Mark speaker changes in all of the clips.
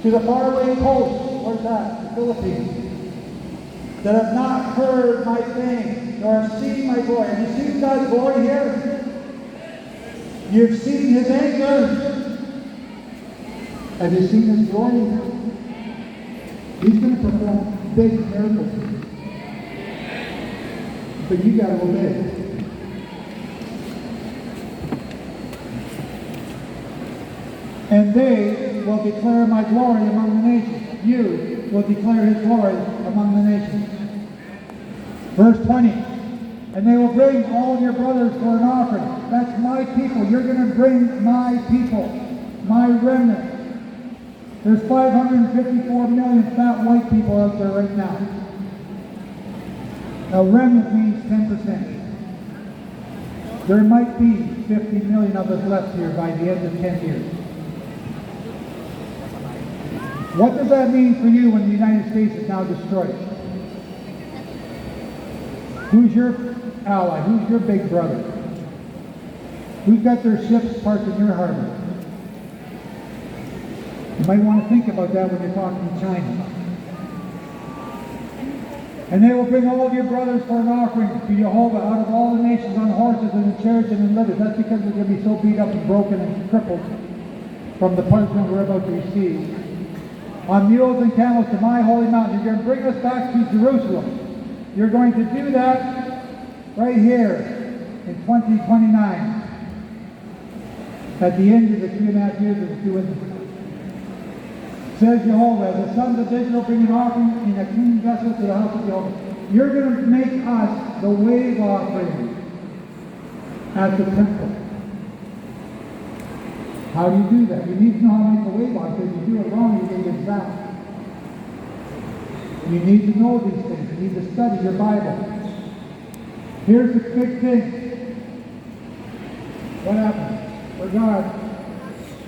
Speaker 1: to the faraway coast, where's that? The Philippines, that have not heard my fame, nor have seen my glory. Have you seen God's glory here? You've seen his anger. Have you seen his glory? He's going to perform big miracles. But you got to obey. And they will declare my glory among the nations. You will declare his glory among the nations. Verse 20. And they will bring all your brothers for an offering. That's my people. You're going to bring my people, my remnant. There's 554 million fat white people out there right now. Now, remnant means 10%. There might be 50 million of us left here by the end of 10 years. What does that mean for you when the United States is now destroyed? Who's your ally? Who's your big brother? Who's got their ships parked in your harbor? You might want to think about that when you're talking to China. And they will bring all of your brothers for an offering to Jehovah out of all the nations on horses and in chariots and in litters. That's because they're going to be so beat up and broken and crippled from the punishment we're about to receive. On mules and camels to my holy mountain. You're going to bring us back to Jerusalem. You're going to do that right here in 2029. At the end of the 3.5 years of the 2 witnesses. Says Jehovah, the sons of Israel bring an offering in a clean vessel to the house of Jehovah. You're going to make us the wave offering at the temple. How do you do that? You need to know how to make a wave offering. If you do it wrong, you're going to get zapped. You need to know these things. You need to study your Bible. Here's the big thing. What happened? For God.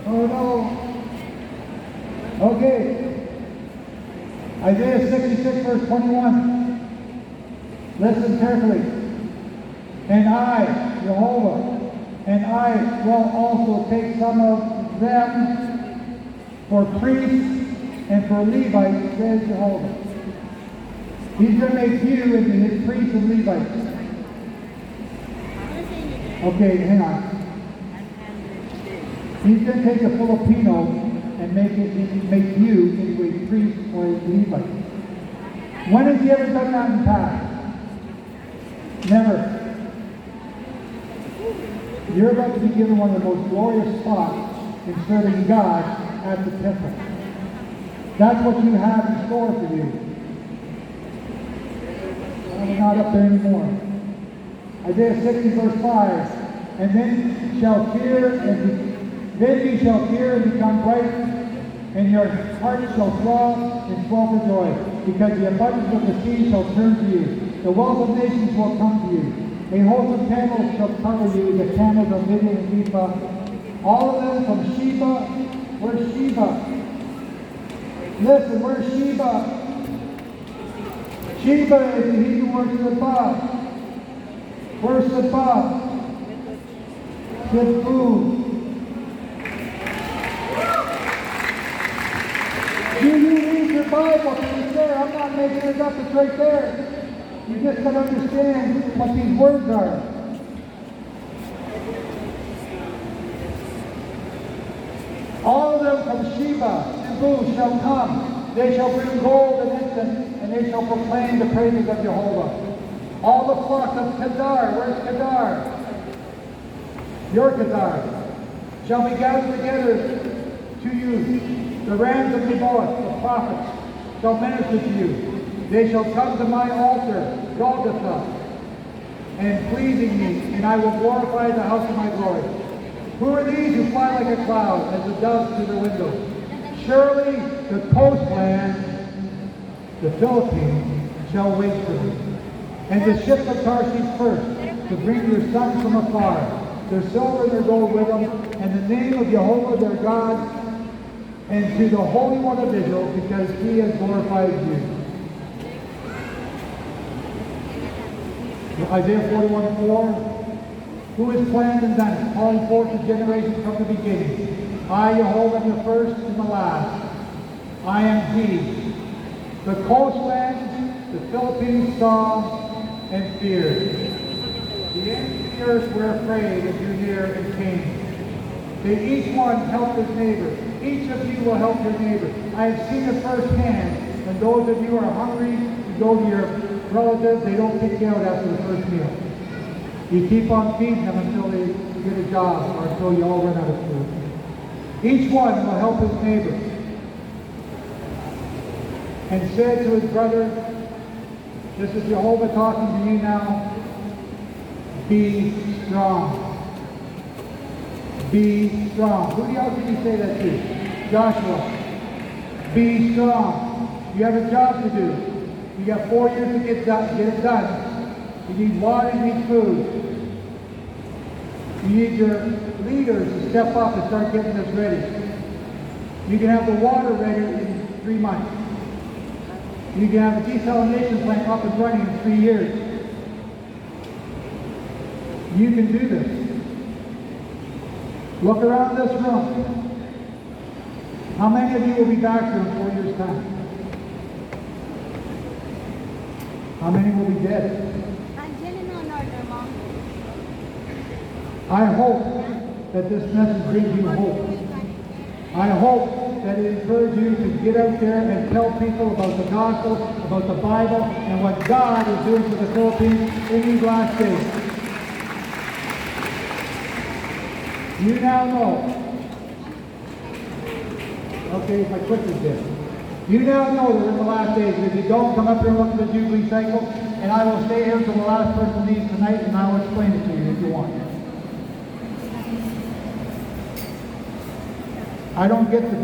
Speaker 1: Oh no. Okay. Isaiah 66 verse 21. Listen carefully. And I, Jehovah, and I will also take some of them for priests and for Levites, says Jehovah. He's going to make you into his priests and Levites. Okay, hang on. He's going to take a Filipino and make you into a priest or a Levite. When has he ever done that in the past? Never. You're about to be given one of the most glorious spots in serving God at the temple. That's what you have in store for you. We're not up there anymore. Isaiah 60 verse 5. And then you shall fear and become bright, and your heart shall throb and swell for joy, because the abundance of the sea shall turn to you. The wealth of nations will come to you. A host of camels shall cover you, the camels of Midian and Ephah. All of them from Sheba. Where's Sheba? Listen, where's Sheba? Sheba is the Hebrew word Seba. Where's Seba? Cebu. Do you read your Bible? It's there. I'm not making it up. It's right there. You just got to understand what these words are. All of them from Sheba, Cebu shall come. They shall bring gold and incense, and they shall proclaim the praises of Jehovah. All the flock of Kedar, where's Kedar? Your Kedar, shall be gathered together to you. The rams of Nebaioth, the prophets, shall minister to you. They shall come to my altar, Golgotha, and pleasing me, and I will glorify the house of my glory. Who are these who fly like a cloud, as the doves through the window? Surely the coastland, the Philippines, shall wait for me. And the ships of Tarshish first, to bring your sons from afar, their silver and their gold with them, and the name of Jehovah their God, and to the Holy One of Israel, because he has glorified you. Isaiah 41:4. Who has planned and done it, calling forth the generation from the beginning? I, Jehovah, am the first and the last, I am He. The coastlands, the Philippines saw and feared. The ends of the earth were afraid and drew near and came. They each one helped his neighbor. Each of you will help your neighbor. I have seen it firsthand. When those of you are hungry, you go to your relatives, they don't kick you out after the first meal. You keep on feeding them until they get a job or until you all run out of food. Each one will help his neighbor. And said to his brother, this is Jehovah talking to you now, be strong. Be strong. Who else did he say that to? Joshua. Be strong. You have a job to do. You got 4 years to get it done. You need water, you need food. You need your leaders to step up and start getting this ready. You can have the water ready in 3 months. You can have a desalination plant up and running in 3 years. You can do this. Look around this room. How many of you will be back here in 4 years' time? How many will be dead? I hope that this message brings you hope. I hope that it encourages you to get out there and tell people about the gospel, about the Bible, and what God is doing for the Philippines in these last days. You now know. Okay, my clip is there. You now know that we're in the last days. If you don't, come up here and look at the Jubilee cycle, and I will stay here until the last person leaves tonight, and I will explain it to you if you want. I don't get to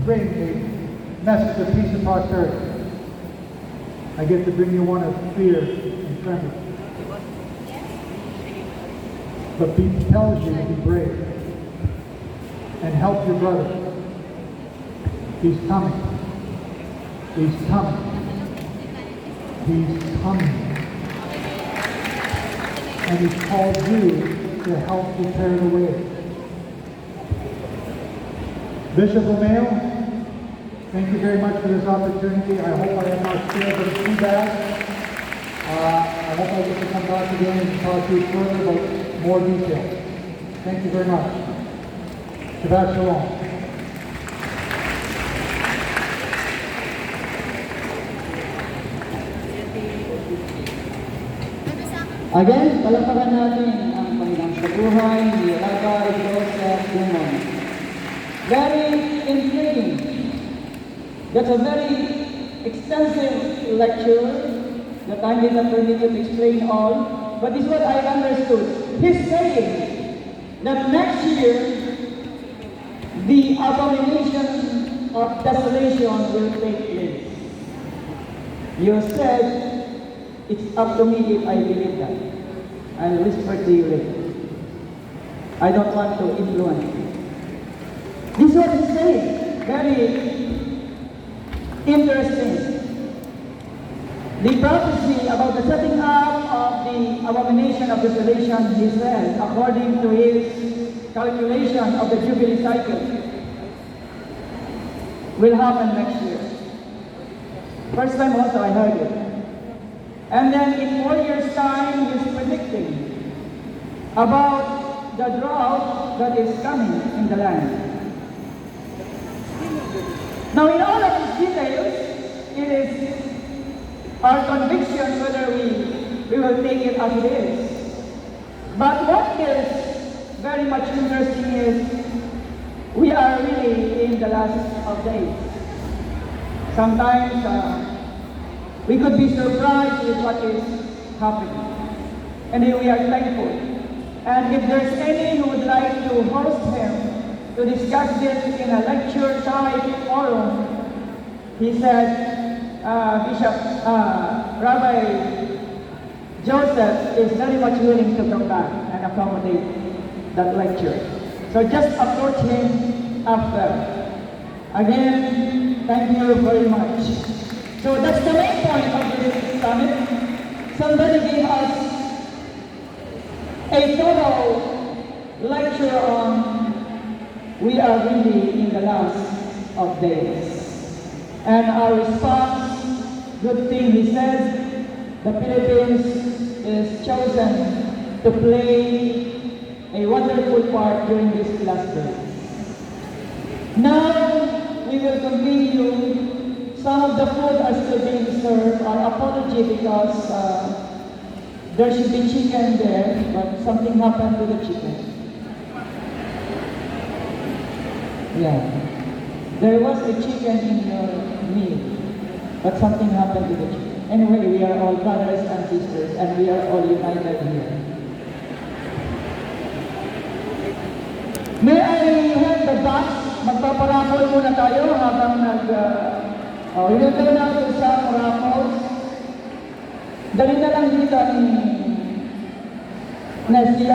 Speaker 1: bring a message of peace and prosperity. I get to bring you one of fear and trembling. But he tells you to be brave and help your brother. He's coming. He's coming. He's coming. And he's called you to help prepare the way. Bishop O'Neill, thank you very much for this opportunity. I hope I have not scared them too bad. I hope I get to come back again and talk to you further about more details. Thank you very much. Shabbat Shalom.
Speaker 2: Again, palakpakan natin ang Panginoon sa buhay ni Rabbi Joseph Dumon. Very intriguing. That's a very extensive lecture that I did not permit you to explain all, but this is what I understood. He's saying that next year, the abomination of desolation will take place. You said, it's up to me if I believe that. I'll whisper to you later. I don't want to influence you. This is what he's saying. Very interesting. The prophecy about the setting up of the abomination of desolation, he said, according to his calculation of the Jubilee cycle, will happen next year. First time also I heard it. And then in 4 years' time, he's predicting about the drought that is coming in the land. Now in all of these details, it is our conviction whether we will take it as it is. But what is very much interesting is we are really in the last of days. Sometimes we could be surprised with what is happening. And we are thankful. And if there's any who would like to host him to discuss this in a lecture type forum, he said, Rabbi Joseph is very much willing to come back and accommodate that lecture. So just approach him after. Again, thank you very much. So that's the main point of this summit. Somebody gave us a total lecture on we are really in the last of days. And our response, good thing he said, the Philippines is chosen to play a wonderful part during this last day. Now, we will continue. Some of the food are still being served. Our apology because there should be chicken there, but something happened to the chicken. Yeah. There was a chicken in your meal, but something happened to the chicken. Anyway, we are all brothers and sisters, and we are all united here. May I have the box? Magpaparapol muna tayo habang hinintay natin sa raffles. Dali na lang dito ni Nestia.